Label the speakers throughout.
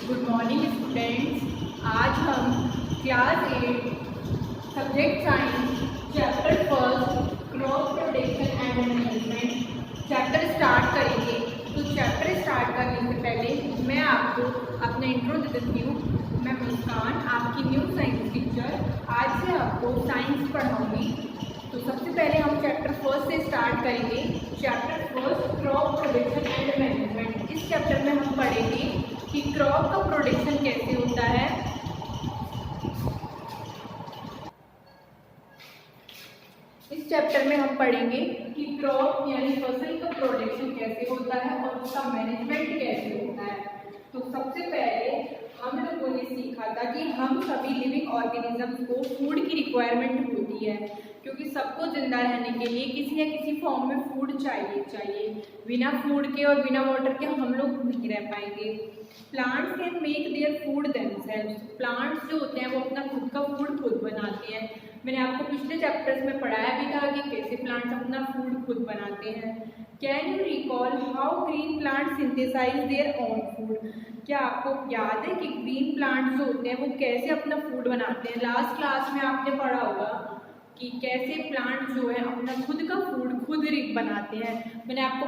Speaker 1: Good morning students. आज हम class 8 subject science chapter first crop protection and management chapter start करेंगे। तो chapter start करने से पहले मैं आपको अपना इंट्रो दे देती हूँ। मैं मुस्कान, आपकी न्यू साइंस टीचर, आज से आपको साइंस पढ़ाऊँगी। तो सबसे पहले हम चैप्टर फर्स्ट से स्टार्ट करेंगे। Chapter first crop protection and management. इस चैप्टर में हम पढ़ेंगे कि क्रॉप का प्रोटेक्शन कैसे होता है। इस चैप्टर में हम पढ़ेंगे कि क्रॉप यानी फसल का प्रोटेक्शन कैसे होता है और उसका मैनेजमेंट कैसे होता है। तो सबसे पहले हम लोगों ने सीखा था कि हम सभी लिविंग ऑर्गेनिजम्स को फूड की रिक्वायरमेंट होती है, क्योंकि सबको जिंदा रहने के लिए किसी न किसी फॉर्म में फूड चाहिए। बिना फूड के और बिना वाटर के हम लोग नहीं रह पाएंगे। Plants can make their food themselves. Plants जो होते हैं वो अपना खुद का फूड खुद बनाते हैं। मैंने आपको पिछले चैप्टर्स में पढ़ाया भी था कि कैसे प्लांट्स अपना फूड खुद बनाते हैं। Can you recall how green plant synthesize their own food. क्या आपको याद है कि ग्रीन प्लांट्स जो होते हैं वो कैसे अपना फूड बनाते हैं? लास्ट क्लास में आपने पढ़ा होगा कि कैसे प्लांट जो है अपना खुद का फूड खुद बनाते हैं। मैंने आपको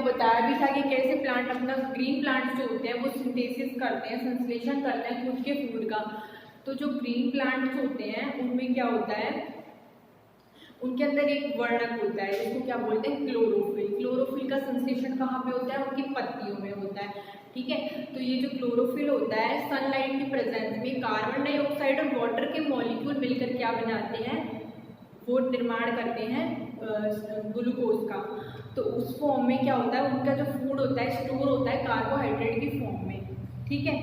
Speaker 1: बताया भी था कि कैसे प्लांट अपना ग्रीन प्लांट जो होते हैं वो सिंथेसिस करते हैं, संश्लेषण करते हैं खुद के फूड का। तो जो ग्रीन प्लांट्स होते हैं उनमें क्या होता है, उनके अंदर एक वर्णक होता है जिसको क्या बोलते हैं, क्लोरोफिल। क्लोरोफिल का संश्लेषण कहाँ पे होता है? उनकी पत्तियों में होता है। ठीक है, तो ये जो क्लोरोफिल होता है सनलाइट की प्रेजेंस में कार्बन डाइऑक्साइड और वाटर के मॉलिक्यूल मिलकर क्या बनाते हैं, वो निर्माण करते हैं ग्लूकोज का। तो उस फॉर्म में क्या होता है, उनका जो फूड होता है स्टोर होता है कार्बोहाइड्रेट की फॉर्म में। ठीक है,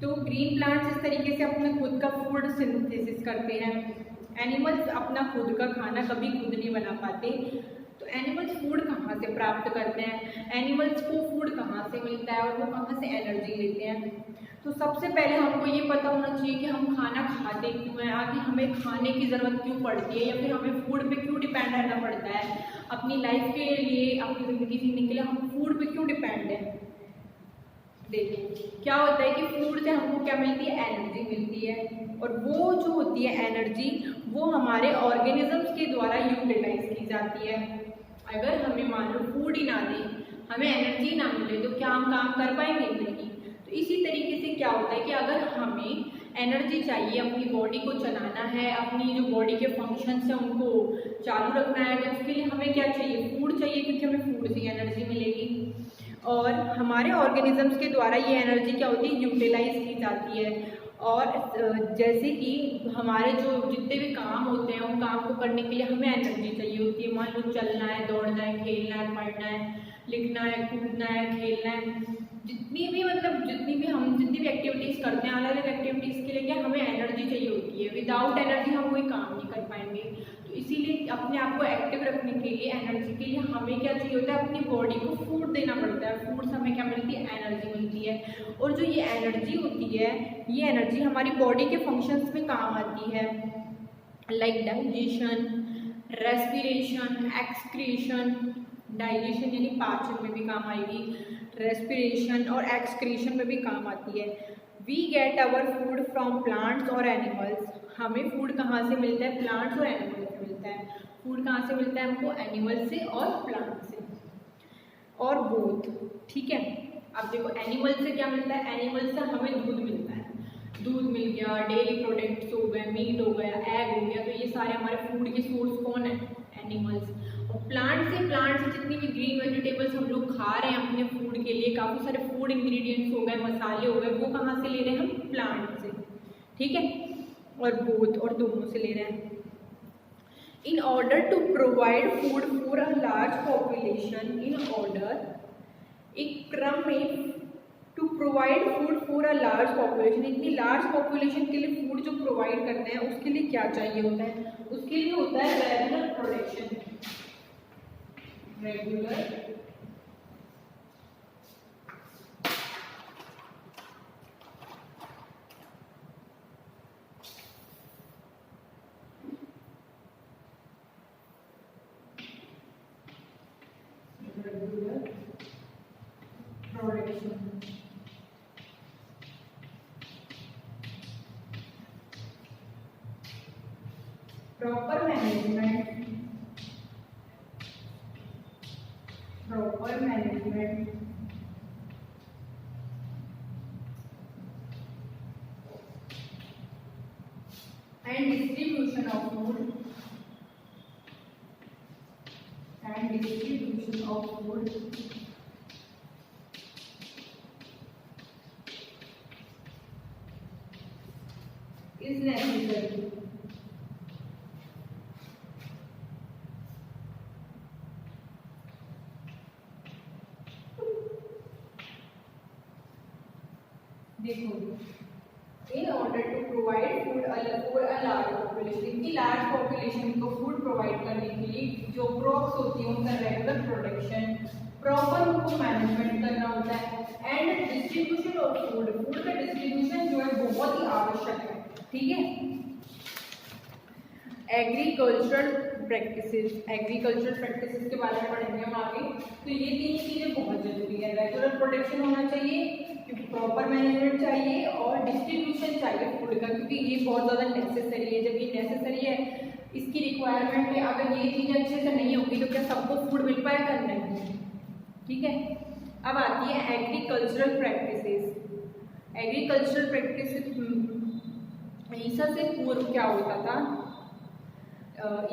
Speaker 1: तो ग्रीन प्लांट्स इस तरीके से अपना खुद का फूड सिंथेसिस करते हैं। एनिमल्स अपना खुद का खाना कभी खुद नहीं बना पाते। तो एनिमल्स फूड कहाँ से प्राप्त करते हैं, एनिमल्स को फूड कहाँ से मिलता है और वो कहाँ से एनर्जी लेते हैं? तो सबसे पहले हमको ये पता होना चाहिए कि हम खाना खाते क्यों हैं, आगे हमें खाने की ज़रूरत क्यों पड़ती है, या फिर हमें फूड पे क्यों डिपेंड रहना पड़ता है। अपनी लाइफ के लिए, अपनी ज़िंदगी जीने के लिए हम फूड पे क्यों डिपेंड हैं? देखिए क्या होता है कि फूड से हमको क्या मिलती है, एनर्जी मिलती है। और वो जो होती है एनर्जी वो हमारे ऑर्गेनिजम्स के द्वारा यूटिलाइज की जाती है। अगर हमें मान लो फूड ही ना दें, हमें एनर्जी ना मिले, तो क्या हम काम कर पाएंगे? नहीं। तो इसी तरीके से क्या होता है कि अगर हमें एनर्जी चाहिए, अपनी बॉडी को चलाना है, अपनी जो बॉडी के फंक्शंस हैं उनको चालू रखना है, तो उसके लिए हमें क्या चाहिए, फूड चाहिए, क्योंकि हमें फूड से एनर्जी मिलेगी। और हमारे ऑर्गेनिजम्स के द्वारा ये एनर्जी क्या होती है, यूटिलाइज की जाती है। और जैसे कि हमारे जो जितने भी काम होते हैं उन काम को करने के लिए हमें एनर्जी चाहिए होती है। मान लो चलना है, दौड़ना है, खेलना है, पढ़ना है, लिखना है, कूदना है, खेलना है, जितनी भी एक्टिविटीज़ करते हैं, अलग अलग एक्टिविटीज़ के लिए क्या हमें एनर्जी चाहिए होती है। विदाउट एनर्जी हम कोई काम नहीं कर पाएंगे। तो इसीलिए अपने आप को एक्टिव रखने के लिए, एनर्जी के लिए हमें क्या चाहिए होता है, अपनी बॉडी को फूड देना पड़ता है। फूड से हमें क्या मिलती है, एनर्जी मिलती है। और जो ये एनर्जी होती है, ये एनर्जी हमारी बॉडी के फंक्शंस में काम आती है, like digestion, respiration, excretion. Digestion यानी पाचन में भी काम आएगी, रेस्पिरेशन और एक्सक्रीशन में भी काम आती है। We get our food from plants और एनिमल्स। हमें फूड कहाँ से मिलता है, प्लांट्स और एनिमल्स से मिलता है। फूड कहाँ से मिलता है हमको, एनिमल से और प्लांट से, और बोथ। ठीक है, अब देखो एनिमल से क्या मिलता है, एनिमल से हमें दूध मिलता है, दूध मिल गया, डेयरी प्रोडक्ट्स हो गए, मीट हो गया, एग हो गया। तो ये सारे हमारे फूड के सोर्स कौन है, एनिमल्स। और प्लांट से जितनी भी ग्रीन वेजिटेबल्स हम लोग खा रहे हैं अपने फूड के लिए, काफ़ी सारे फूड इंग्रेडिएंट्स हो गए, मसाले हो गए, वो कहाँ से ले रहे हैं हम, प्लांट से। ठीक है, और बोथ और दोनों से ले रहे हैं। In order to provide food for a large population, एक क्रम में to provide food for a large population, इतनी लार्ज पॉपुलेशन के लिए फूड जो प्रोवाइड करते हैं उसके लिए क्या चाहिए होता है, उसके लिए होता है regular production. Regular proper management and distribution of food is necessary. देखो, in order to provide food for a large population, इतनी large population को food provide करने के लिए जो crops होती है उनका regular production, proper उनको management करना होता है and distribution of food का distribution जो है बहुत ही आवश्यक है, ठीक है। एग्रीकल्चरल प्रैक्टिसेस के बारे में पढ़ेंगे हम आगे। तो ये तीन चीज़ें बहुत जरूरी है, रेगुलर प्रोडक्शन होना चाहिए क्योंकि प्रॉपर मैनेजमेंट चाहिए और डिस्ट्रीब्यूशन चाहिए फूड का क्योंकि ये बहुत ज़्यादा नेसेसरी है। जब ये नेसेसरी है, इसकी रिक्वायरमेंट है, अगर ये चीज़ें अच्छे से नहीं होगी तो क्या सबको फूड मिल पाएगा? नहीं, ठीक है। अब आती है एग्रीकल्चरल प्रैक्टिसेस। ईसा से पूर्व क्या होता था?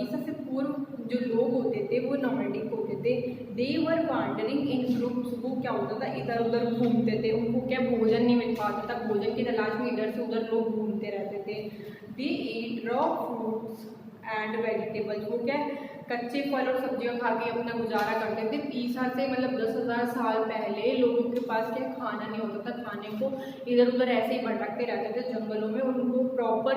Speaker 1: ईसा से पूर्व जो लोग होते थे वो नॉमेडिक होते थे। दे वर वांडरिंग इन ग्रुप्स। वो क्या होता था? इधर उधर घूमते थे। उनको क्या भोजन नहीं मिल पाता था, भोजन की तलाश में इधर से उधर लोग घूमते रहते थे। दे ईट रॉ फ्रूट्स एंड वेजिटेबल्स। वो क्या कच्चे फल और सब्जियां खा के अपना गुजारा करते थे। ईसा से मतलब 10,000 साल पहले लोगों के पास क्या खाना नहीं होता था, खाने को इधर उधर ऐसे ही भटकते रहते थे जंगलों में। उनको प्रॉपर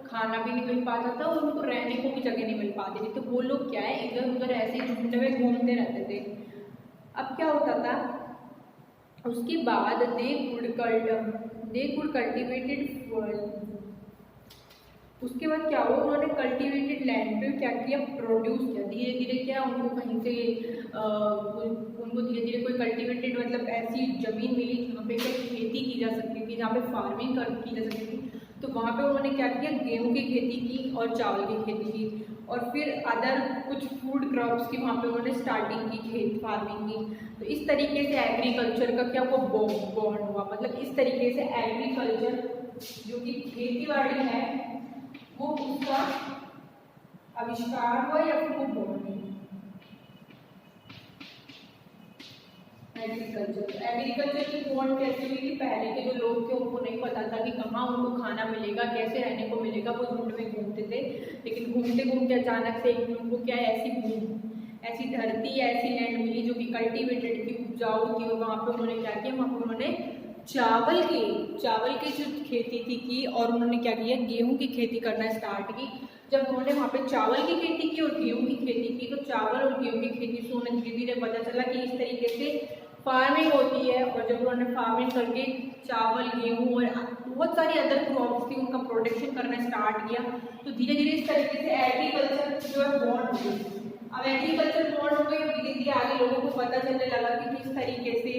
Speaker 1: खाना भी नहीं मिल पाता था और उनको रहने को भी जगह नहीं मिल पाती थी। तो वो लोग क्या है इधर उधर ऐसे ही झुंड में घूमते रहते थे। अब क्या होता था? उसके बाद दे कुड कल्टिवेटेड। उसके बाद क्या हुआ? उन्होंने कल्टिवेटेड लैंड पे क्या किया? प्रोड्यूस किया। धीरे धीरे क्या उनको कहीं से उनको धीरे धीरे कोई कल्टिवेटेड मतलब ऐसी ज़मीन मिली जहाँ पे क्या खेती की जा सकती थी, जहाँ पे फार्मिंग की जा सकती थी। तो वहाँ पे उन्होंने क्या किया? गेहूं की खेती की और चावल की खेती की और फिर अदर कुछ फूड क्रॉप्स की वहाँ पे उन्होंने स्टार्टिंग की, फार्मिंग की। तो इस तरीके से एग्रीकल्चर का क्या वो बॉर्न हुआ। मतलब इस तरीके से एग्रीकल्चर जो कि खेती बाड़ी है वो उसका आविष्कार हुआ या फिर वो बॉर्न हुआ। एग्रीकल्चर की बॉर्न कैसे हुई कि पहले के जो लोग थे उनको नहीं पता था कि कहाँ उनको खाना मिलेगा, कैसे रहने को मिलेगा। वो झुंड में घूमते थे, लेकिन घूमते घूमते अचानक से एक उनको क्या ऐसी धरती ऐसी लैंड मिली जो कि कल्टिवेटेड थी, उपजाऊ थी। और वहाँ पे उन्होंने क्या किया? वहाँ पे उन्होंने चावल की जो खेती थी की और उन्होंने क्या किया? गेहूं की खेती करना स्टार्ट की। जब उन्होंने वहाँ पे चावल की खेती की और गेहूं की खेती की तो चावल और गेहूं की खेती से उन्हें धीरे धीरे पता चला कि इस तरीके से फार्मिंग होती है। और जब उन्होंने फार्मिंग करके चावल गेहूं और बहुत सारी अदर क्रॉप्स थी उनका प्रोडक्शन करना स्टार्ट किया तो धीरे धीरे इस तरीके से एग्रीकल्चर जो है बॉर्न हो गई। अब एग्रीकल्चर बॉर्न हो गई, धीरे धीरे आगे लोगों को पता चलने लगा कि किस तरीके से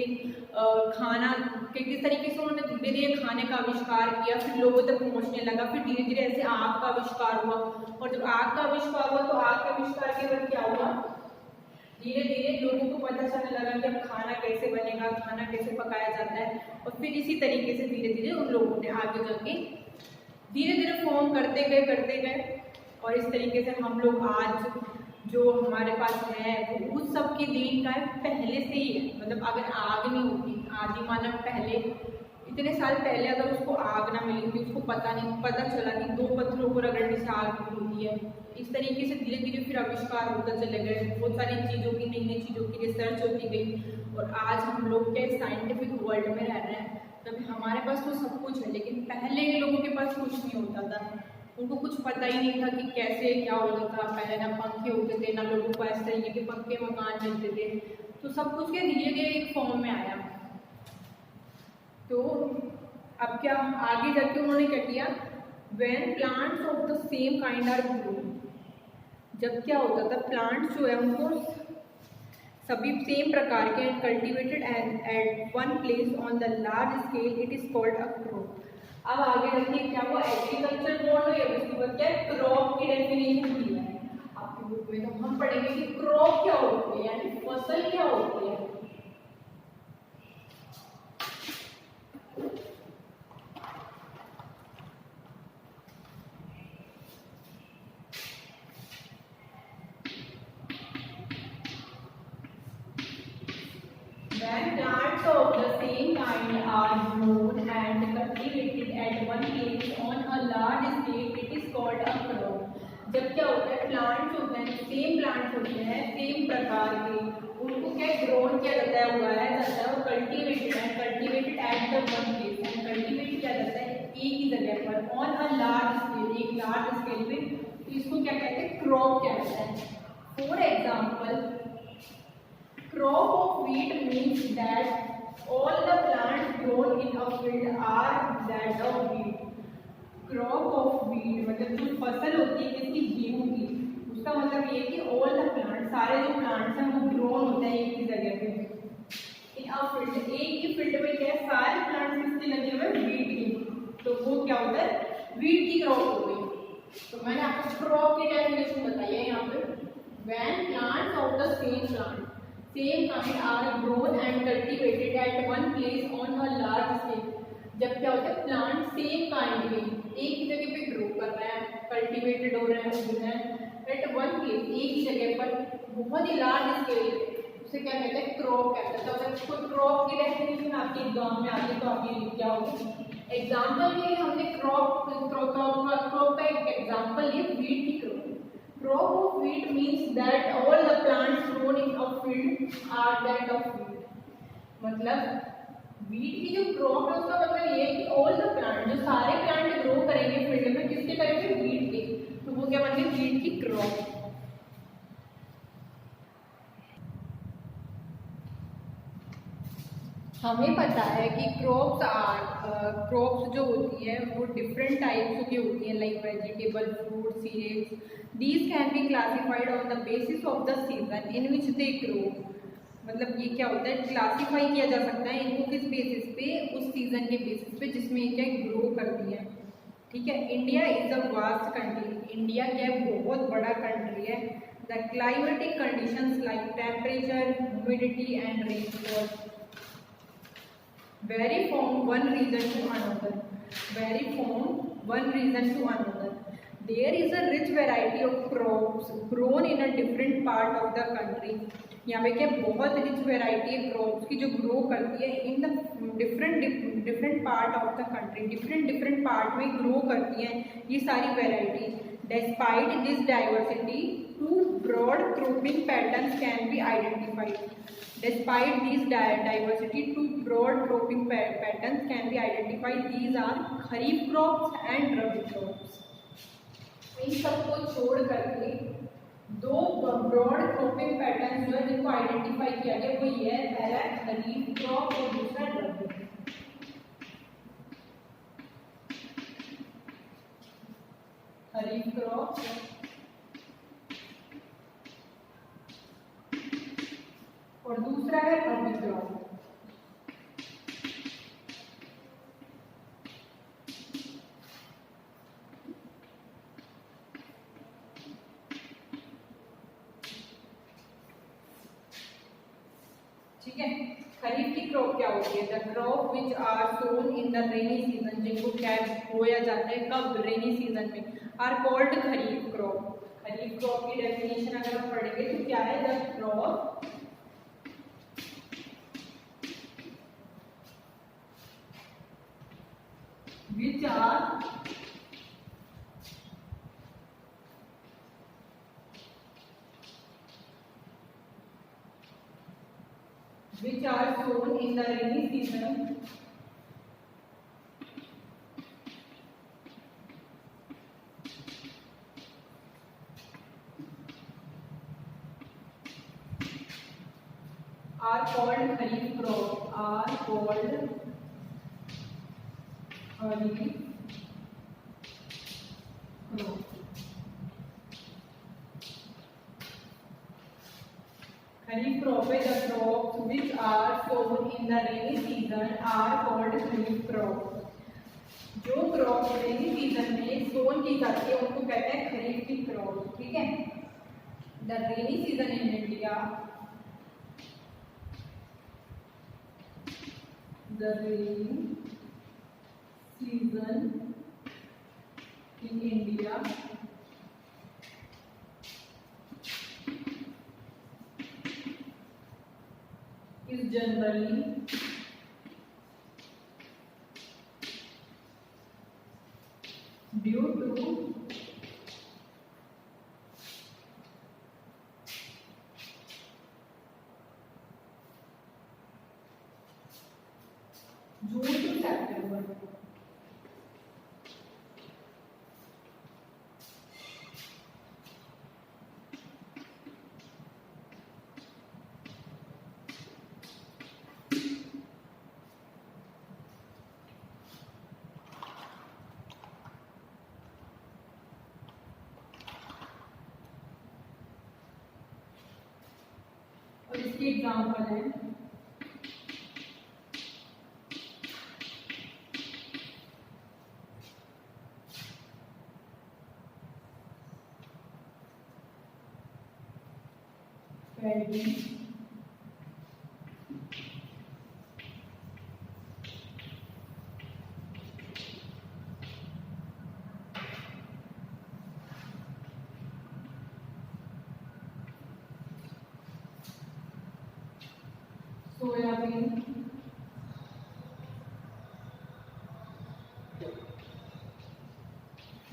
Speaker 1: किस तरीके से उन्होंने धीरे धीरे खाने का आविष्कार किया, फिर लोगों तक पहुंचने लगा। फिर धीरे धीरे ऐसे आग का आविष्कार हुआ और जब आग का आविष्कार हुआ तो आग के आविष्कार के बाद क्या हुआ? धीरे धीरे लोगों को पता चलने लगा कि अब खाना कैसे बनेगा, खाना कैसे पकाया जाता है। और फिर इसी तरीके से धीरे धीरे उन लोगों ने आगे जाके धीरे धीरे फॉर्म करते गए और इस तरीके से हम लोग आज जो हमारे पास है वो उस सब की देन का है, पहले से ही है। मतलब अगर आग नहीं होती, आदि मानव पहले इतने साल पहले अगर उसको आग ना मिली थी, उसको पता चला कि 2 पत्थरों को रगड़ने से आग होती है। इस तरीके से धीरे धीरे फिर आविष्कार होता चले गए, बहुत सारी चीज़ों की नई चीज़ों की रिसर्च होती गई और आज हम लोग क्या साइंटिफिक वर्ल्ड में रह रहे हैं। तब हमारे पास तो सब कुछ है, लेकिन पहले के लोगों के पास कुछ नहीं होता था। उनको कुछ पता ही नहीं था कि कैसे क्या होता था। पहले ना पंखे होते थे, ना लोगों को इस तरीके के पक्के मकान मिलते थे। तो सब कुछ के धीरे धीरे एक फॉर्म में आया। तो अब क्या आगे जाके उन्होंने क्या किया? When plants of the same kind are growing. जब क्या होता था? प्लांट्स जो है उनको सभी सेम प्रकार के cultivated at one place on the large scale, it is called a crop. अब आगे देखिए क्या हुआ? एग्रीकल्चर बॉर्न हुई, उसके बाद क्या क्रॉप की डेफिनेशन दी है आपकी बुक में। तो हम पढ़ेंगे कि क्रॉप क्या होती है, यानी फसल क्या होती है। When plants of the same kind are grown and cultivated at one place on a large scale, it is called a crop. जब क्या होता है, प्लांट्स होते हैं, सेम प्लांट्स होते हैं, सेम प्रकार के, उनको क्या ग्रोन किया जाता है, उगाया जाता है, और cultivated at the one place, and cultivate किया जाता है एक ही जगह पर ऑन अ लार्ज स्केल, एक लार्ज स्केल पे, तो इसको क्या कहते हैं, क्रॉप कहते हैं. For example, crop of wheat means that all the plants grown in a field are that of wheat. Crop of wheat मतलब जो फसल होती है किसकी, गेहूं की, उसका मतलब ये कि all the plants, सारे जो plants हैं वो grown होते हैं एक ही जगह पे in a field. एक ही फील्ड में क्या है, सारे plants किसके लगे हुए, wheat के, तो वो क्या होता है, wheat की crop हो गई. तो मैंने आपको crop की डेफिनेशन बताई है यहाँ पे. When plants of the same kind are grown and cultivated at one place on a large scale. जब क्या होता है, प्लांट सेम काइंड के एक ही जगह पे ग्रो कर रहे हैं, कल्टीवेटेड हो रहे हैं, उग रहे हैं एट वन प्लेस, एक ही जगह पर बहुत ही लार्ज स्केल पे, उसे क्या कहते हैं, क्रॉप कहते हैं. तो अगर कोई क्रॉप की डेफिनेशन आपके एग्जाम में आती है तो आप ये लिख क्या होगी. एग्जाम्पल के लिए हमने क्रॉप का एक एग्जाम्पल लिए, वीट की crop. Crop of wheat means that all the plants grown in a field are that of wheat. मतलब wheat की जो crop है उसका मतलब ये है कि all the plants, जो सारे प्लांट ग्रो करेंगे फील्ड में, किसके करेंगे, wheat के, तो वो क्या बनेंगे, wheat की crop. हमें पता है कि क्रॉप्स जो होती है वो डिफरेंट टाइप्स की होती हैं, like vegetable, fruit, cereals. These can be classified on the basis of the season in which they grow. मतलब ये क्या होता है, क्लासीफाई किया जा सकता है इनको किस बेसिस पे, उस सीजन के बेसिस पे जिसमें क्या ग्रो करती है. ठीक है. India is a vast country. India क्या है, बहुत बड़ा कंट्री है. The climatic conditions like temperature, humidity and rainfall vary from one region to another. There is a rich variety of crops grown in a different part of the country. यहाँ पे क्या बहुत rich variety है crops की जो grow करती है in the different part of the country. Different part में ग्रो करती हैं ये सारी variety. Despite this diversity, two broad cropping patterns can be identified. These are kharif crops and rabi crops. इन सबको छोड़ करके दो ब्रॉड क्रॉपिंग पैटर्न जो है जिनको आइडेंटिफाई किया गया वो ये है, पहला खरीफ क्रॉप और दूसरा रबी. खरीफ क्रॉप और दूसरा है रबी क्रॉप. ठीक है. खरीफ की क्रॉप क्या होती है, the crop which are sown in the rainy season, जिनको क्या बोया जाता है कब, रेनी सीजन में, are called kharif crop. Kharif crop की डेफिनेशन अगर हम पढ़ेंगे तो क्या है, the crop which are sown in the rainy season are called kharif crop. Kharif crop is the crops which are sown in the rainy season are called kharif crop. जो crop रेनी season में सोन की जाती है उनको कहते हैं खरीफ की crop. ठीक है. The rainy season in India, the rainy season in India is generally due to June to September. और इसके एग्जाम्पल है सोयाबीन,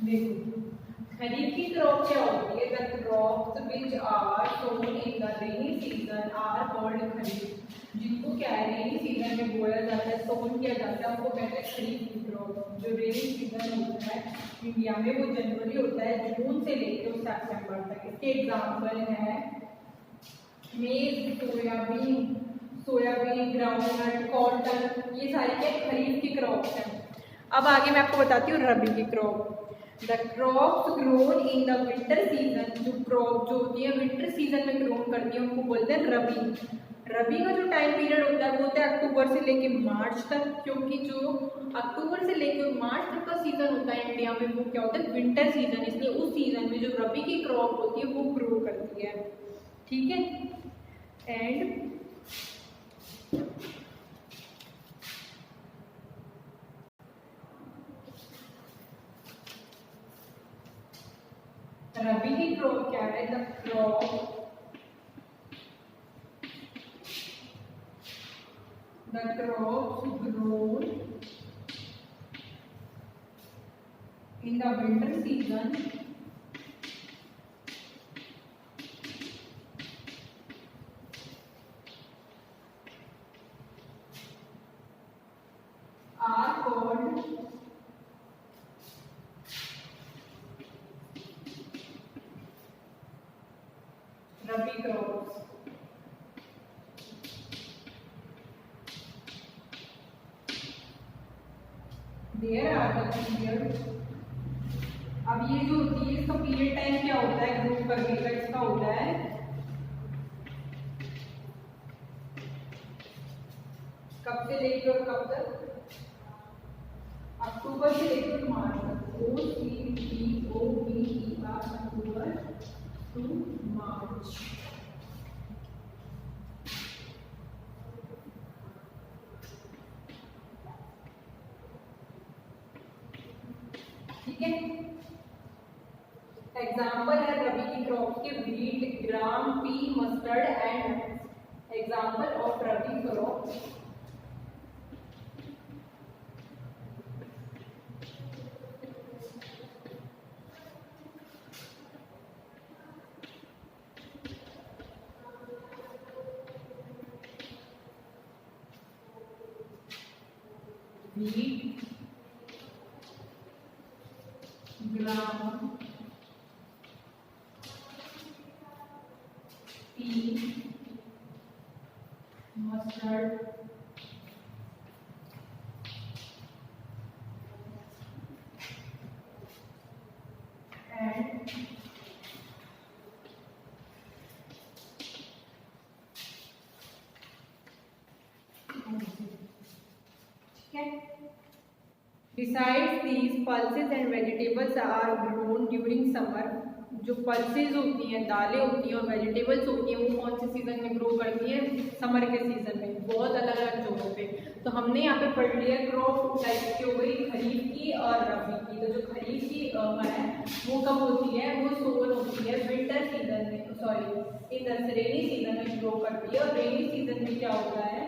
Speaker 1: देखो खरीफ की क्रॉप क्या होती है? The crops which are sown in the rainy season are called kharif. जिनको क्या है रेनी सीजन में बोया जाता है, सोन किया जाता है, उनको कहते हैं खरीफ की क्रॉप। जो रेनी सीजन होता है इंडिया में वो जनवरी होता है, जून से लेकर सितंबर तक। इसके एग्जाम्पल है मेज, सोयाबीन, ग्राउंडनट, कॉटन, ये सारी क्या खरीफ की क्रॉप्स हैं। अब आगे मैं आपको बताती हूँ रबी की crop. The crops grown in the winter season, जो क्रॉप जो होती है विंटर सीजन में ग्रोन करती है उनको बोलते हैं रबी। रबी का जो टाइम पीरियड होता है वो होता है अक्टूबर से लेके मार्च तक, क्योंकि जो अक्टूबर से लेकर मार्च तक का सीजन होता है इंडिया में वो क्या होता है विंटर सीजन। इसलिए उस सीजन में जो रबी की क्रॉप होती है वो ग्रो करती है, ठीक है। एंड रबी की क्रॉप क्या है? The crop grown in the winter season are called Rabi crops. There are the periods. अब ये जो होती है इसका पीरियड टाइम क्या होता है ग्रो करने का? इसका होता है कब से लेकर कब तक? अक्टूबर से लेकर मार्च तक। OCTOBER, अक्टूबर टू मार्च। ठीक है। एग्जाम्पल है रबी की क्रॉप के wheat, gram, P, mustard and example of rabi crop. Wheat, gram, P, mustard and Besides these, pulses and vegetables are grown during summer. जो पल्सेज होती हैं, दालें होती हैं और वेजिटेबल्स होती हैं वो कौन से सीजन में ग्रो करती हैं? समर के सीजन में, बहुत अलग अलग जगहों पे। तो हमने यहाँ पे पढ़ लिया क्रॉप टाइप की हो गई खरीफ की और रबी की। तो जो खरीफ की है वो कब होती है? वो सोन होती है विंटर सीजन में, सॉरी इन रेनी सीजन में ग्रो करती है। और रेनी सीजन में क्या होता है?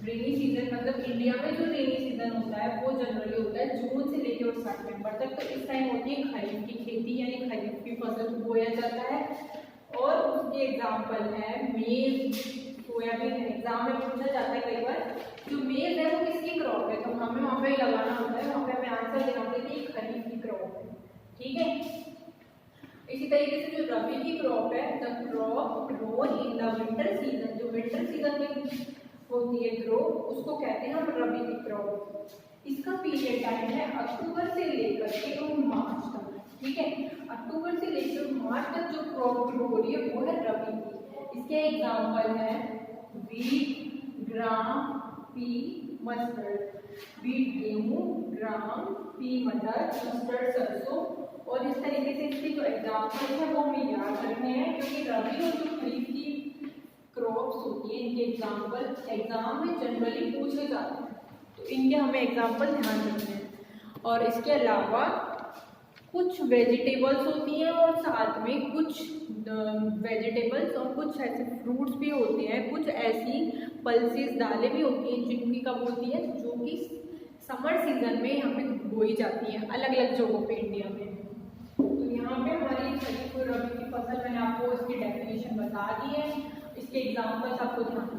Speaker 1: रेनी सीजन मतलब इंडिया में जो रेनी सीजन होता है वो जनरली होता है जून से लेकर और सितंबर तक। तो इस टाइम होती है खरीफ की खेती, यानी खरीफ की फसल को बोया जाता है। और उसके एग्जाम्पल है मेज, सोयाबीन। एग्जाम में पूछा जाता है कई बार, जो मेज है वो किसकी क्रॉप है, तो हमें वहाँ पे लगाना होता है, वहाँ पे हमें आंसर देना होता है कि खरीफ की क्रॉप है। ठीक है, इसी तरीके से जो रबी की क्रॉप है, the crop grown in the winter season, जो विंटर सीजन में होती है ग्रो, उसको कहते हैं हम रबी की क्रॉप। इसका पीरियड टाइम है अक्टूबर से लेकर के मार्च तक। ठीक है, अक्टूबर से लेकर मार्च तक जो क्रॉप ग्रो हो रही है वो है रबी की। इसके एग्जाम्पल है वीट, ग्राम, पी, मस्टर्ड। वीट गेहूँ, ग्राम, पी मटर, मस्टर्ड सरसों। और इस तरीके से इसके जो एग्जाम्पल है वो हमें याद रखने हैं, क्योंकि रबी और जो खरीफ की क्रॉप्स होती है इनके एग्जाम्पल एग्जाम में जनरली पूछे जाते हैं, तो इनके हमें एग्जाम्पल ध्यान रखने हैं। और इसके अलावा कुछ वेजिटेबल्स होती हैं और साथ में कुछ वेजिटेबल्स और कुछ ऐसे फ्रूट्स भी होते हैं, कुछ ऐसी पल्सेस दालें भी होती हैं जिनकी कब होती है, जो कि समर सीजन में यहाँ पे बोई जाती है अलग अलग जगहों पे इंडिया में। तो यहाँ पे हमारी खरीफ और रबी की फसल मैंने आपको इसकी डेफिनेशन बता दी है, इसके एग्जाम्पल्स आपको ध्यान